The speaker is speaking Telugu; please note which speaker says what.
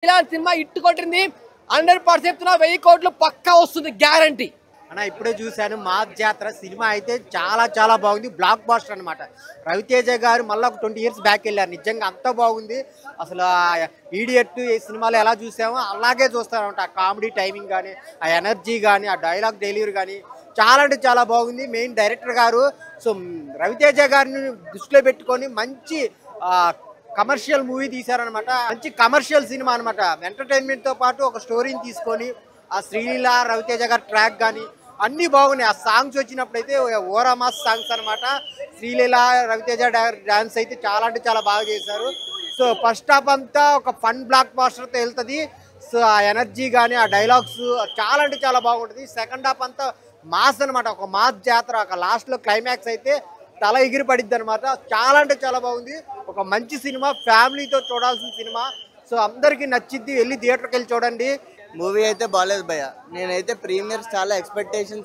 Speaker 1: ఇలాంటి సినిమా హిట్ కొట్టింది 100% చెప్తున్నా 1000 కోట్లు పక్కా వస్తుంది గ్యారంటీ
Speaker 2: అన్న ఇప్పుడే చూశాను మాస్ జాతర సినిమా అయితే చాలా చాలా బాగుంది బ్లాక్ బాస్టర్ అనమాట రవితేజ గారు మళ్ళీ ఒక 20 ఇయర్స్ బ్యాక్ వెళ్ళారు నిజంగా అంత బాగుంది అసలు ఈడియట్ ఈ సినిమాలో ఎలా చూసామో అలాగే చూస్తారనమాట ఆ కామెడీ టైమింగ్ కానీ ఆ ఎనర్జీ కానీ ఆ డైలాగ్ డెలివరీ కానీ చాలా అంటే చాలా బాగుంది మెయిన్ డైరెక్టర్ గారు సో రవితేజ గారిని దృష్టిలో పెట్టుకొని మంచి కమర్షియల్ మూవీ తీశారనమాట మంచి కమర్షియల్ సినిమా అనమాట ఎంటర్టైన్మెంట్తో పాటు ఒక స్టోరీని తీసుకొని ఆ శ్రీలీల రవితేజ గారి ట్రాక్ కానీ అన్నీ బాగున్నాయి ఆ సాంగ్స్ వచ్చినప్పుడైతే ఓరామాస్ సాంగ్స్ అనమాట శ్రీలీల రవితేజ డాన్స్ అయితే చాలా అంటే చాలా బాగా చేశారు సో ఫస్ట్ హాఫ్ అంతా ఒక ఫన్ బ్లాక్ బాస్టర్తో వెళ్తుంది సో ఆ ఎనర్జీ కానీ ఆ డైలాగ్స్ చాలా అంటే చాలా బాగుంటుంది సెకండ్ హాఫ్ అంతా మాస్ అనమాట ఒక మాస్ జాతర ఒక లాస్ట్లో క్లైమాక్స్ అయితే తల ఎగిరి పడిద్ది అనమాట చాలా అంటే చాలా బాగుంది ఒక మంచి సినిమా ఫ్యామిలీతో చూడాల్సిన సినిమా సో అందరికీ నచ్చిద్ది వెళ్ళి థియేటర్కి వెళ్ళి చూడండి
Speaker 3: మూవీ అయితే బాగాలేదు భయ్య నేనైతే ప్రీమియర్స్ చాలా ఎక్స్పెక్టేషన్స్